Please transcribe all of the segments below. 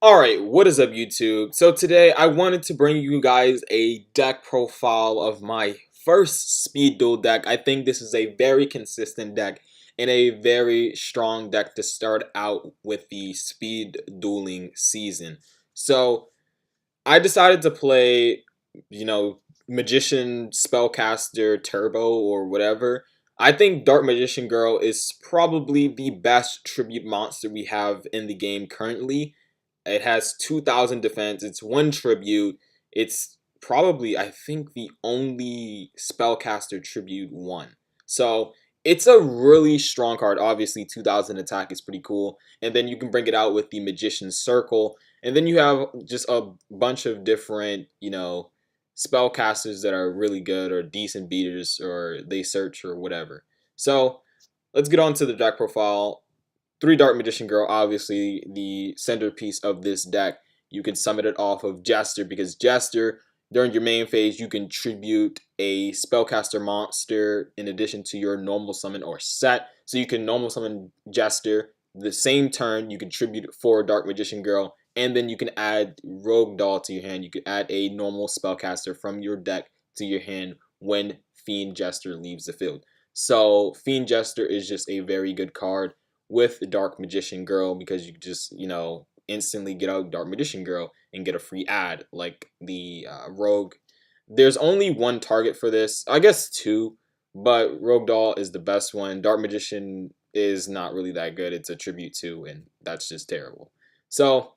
Alright, what is up YouTube? So today I wanted to bring you guys a deck profile of my first speed duel deck. I think this is a very consistent deck and a very strong deck to start out with the speed dueling season. So I decided to play, Magician, Spellcaster, Turbo, or whatever. I think Dark Magician Girl is probably the best tribute monster we have in the game currently. It has 2,000 defense. It's one tribute. It's probably, I think, the only spellcaster tribute one. So it's a really strong card. Obviously, 2,000 attack is pretty cool. And then you can bring it out with the Magician's Circle. And then you have just a bunch of different, spellcasters that are really good or decent beaters or they search or whatever. So let's get on to the deck profile. 3 Dark Magician Girl, obviously the centerpiece of this deck. You can summon it off of Jester because Jester, during your main phase, you can tribute a spellcaster monster in addition to your normal summon or set. So you can normal summon Jester. The same turn, you can tribute 4 Dark Magician Girl, and then you can add Rogue Doll to your hand. You can add a normal spellcaster from your deck to your hand when Fiend Jester leaves the field. So Fiend Jester is just a very good card with Dark Magician Girl because you just, instantly get out Dark Magician Girl and get a free ad like the Rogue. There's only one target for this, I guess two, but Rogue Doll is the best one. Dark Magician is not really that good. It's a tribute to, and that's just terrible. So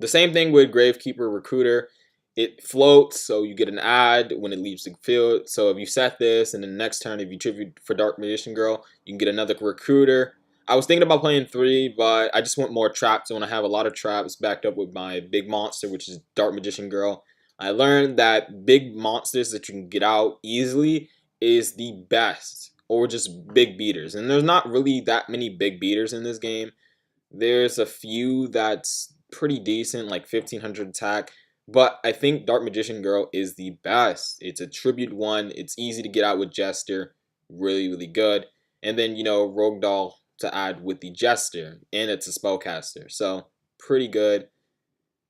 the same thing with Gravekeeper Recruiter. It floats, so you get an ad when it leaves the field. So if you set this, and then the next turn, if you tribute for Dark Magician Girl, you can get another Recruiter. I was thinking about playing 3, but I just want more traps. I want to have a lot of traps backed up with my big monster, which is Dark Magician Girl. I learned that big monsters that you can get out easily is the best, or just big beaters. And there's not really that many big beaters in this game. There's a few that's pretty decent, like 1,500 attack. But I think Dark Magician Girl is the best. It's a tribute one. It's easy to get out with Jester. Really, really good. And then, Rogue Doll to add with the Jester. And it's a spellcaster. So, pretty good.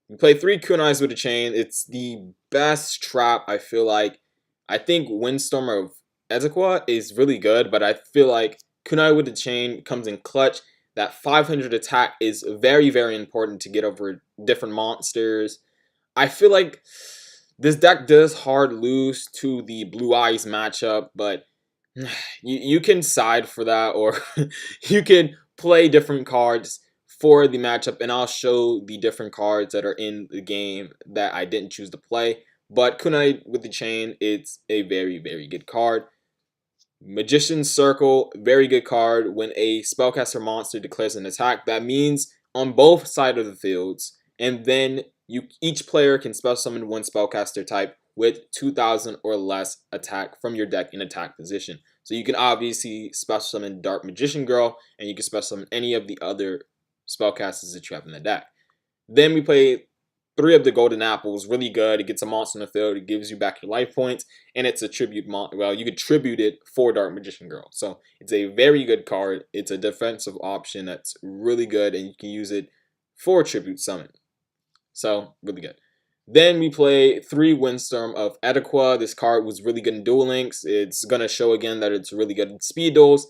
You play 3 Kunais with a chain. It's the best trap, I feel like. I think Windstorm of Ezequiel is really good. But I feel like Kunai with a chain comes in clutch. That 500 attack is very, very important to get over different monsters. I feel like this deck does hard lose to the Blue Eyes matchup, but you can side for that, or you can play different cards for the matchup, and I'll show the different cards that are in the game that I didn't choose to play. But Kunai with the Chain, it's a very, very good card. Magician's Circle, very good card. When a spellcaster monster declares an attack, that means on both sides of the fields, and then each player can spell summon one spellcaster type with 2,000 or less attack from your deck in attack position. So you can obviously special summon Dark Magician Girl, and you can special summon any of the other spellcasters that you have in the deck. Then we play 3 of the Golden Apples, really good. It gets a monster in the field, it gives you back your life points, and it's a tribute well, you could tribute it for Dark Magician Girl. So it's a very good card. It's a defensive option that's really good, and you can use it for tribute summon. So, really good. Then we play 3 Windstorm of Ezequiel. This card was really good in Duel Links. It's going to show again that it's really good in Speed Duels.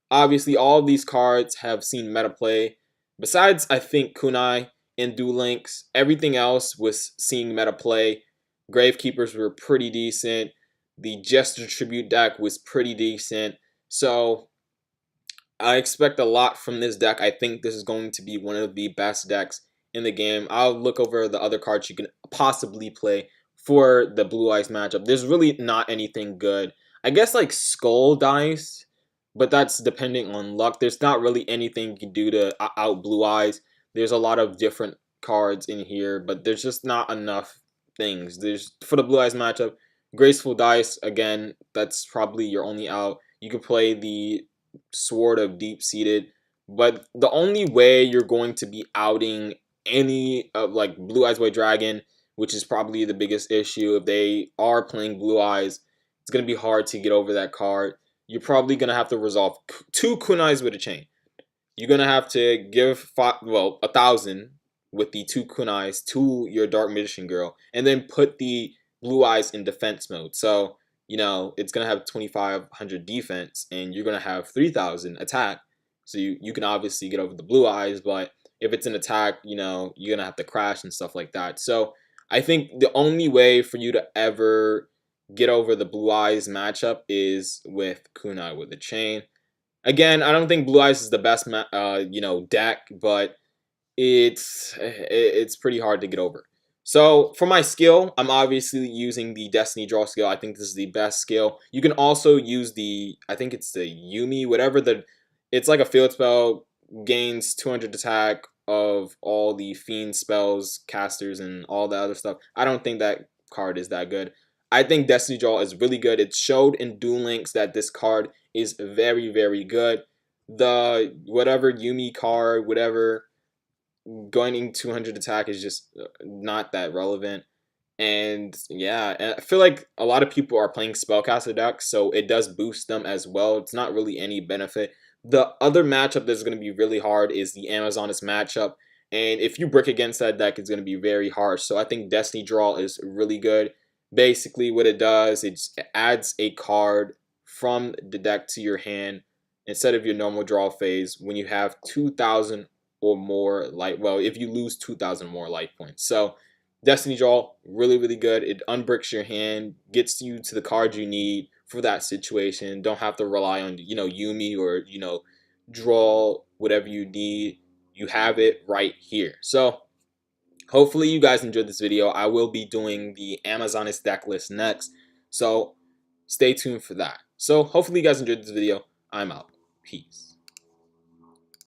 Obviously, all of these cards have seen meta play. Besides, I think, Kunai in Duel Links, everything else was seeing meta play. Gravekeepers were pretty decent. The Jester Tribute deck was pretty decent. So, I expect a lot from this deck. I think this is going to be one of the best decks in the game. I'll look over the other cards you can possibly play for the Blue Eyes matchup. There's really not anything good. I guess like Skull Dice, but that's depending on luck. There's not really anything you can do to out Blue Eyes. There's a lot of different cards in here, but there's just not enough things. There's for the Blue Eyes matchup, Graceful Dice, again, that's probably your only out. You can play the Sword of Deep Seated, but the only way you're going to be outing any of like Blue Eyes White Dragon, which is probably the biggest issue, if they are playing Blue Eyes, it's going to be hard to get over that card. You're probably going to have to resolve 2 Kunais with a chain. You're going to have to give 1,000 with the 2 kunais to your Dark Magician Girl, and then put the Blue Eyes in defense mode. So, it's going to have 2500 defense, and you're going to have 3000 attack. So you can obviously get over the Blue Eyes, but if it's an attack, you're going to have to crash and stuff like that. So I think the only way for you to ever get over the Blue Eyes matchup is with Kunai with a chain. Again, I don't think Blue Eyes is the best, deck, but it's pretty hard to get over. So for my skill, I'm obviously using the Destiny Draw skill. I think this is the best skill. You can also use I think it's the Yumi, it's like a field spell, gains 200 attack of all the fiend spells, casters, and all the other stuff. I don't think that card is that good. I think Destiny Draw is really good. It showed in Duel Links that this card is very, very good. The whatever Yumi card, whatever going 200 attack is just not that relevant. And yeah, I feel like a lot of people are playing spellcaster decks, so it does boost them as well. It's not really any benefit. The other matchup that's going to be really hard is the Amazoness matchup, and if you brick against that deck, it's going to be very harsh. So I think Destiny Draw is really good. Basically what it does, it adds a card from the deck to your hand instead of your normal draw phase when you have 2000 or more if you lose 2000 more life points. So Destiny Draw, really, really good. It unbricks your hand, gets you to the cards you need for that situation. Don't have to rely on, Yumi or, draw whatever you need. You have it right here. So hopefully you guys enjoyed this video. I will be doing the Amazoness deck list next. So stay tuned for that. So hopefully you guys enjoyed this video. I'm out. Peace.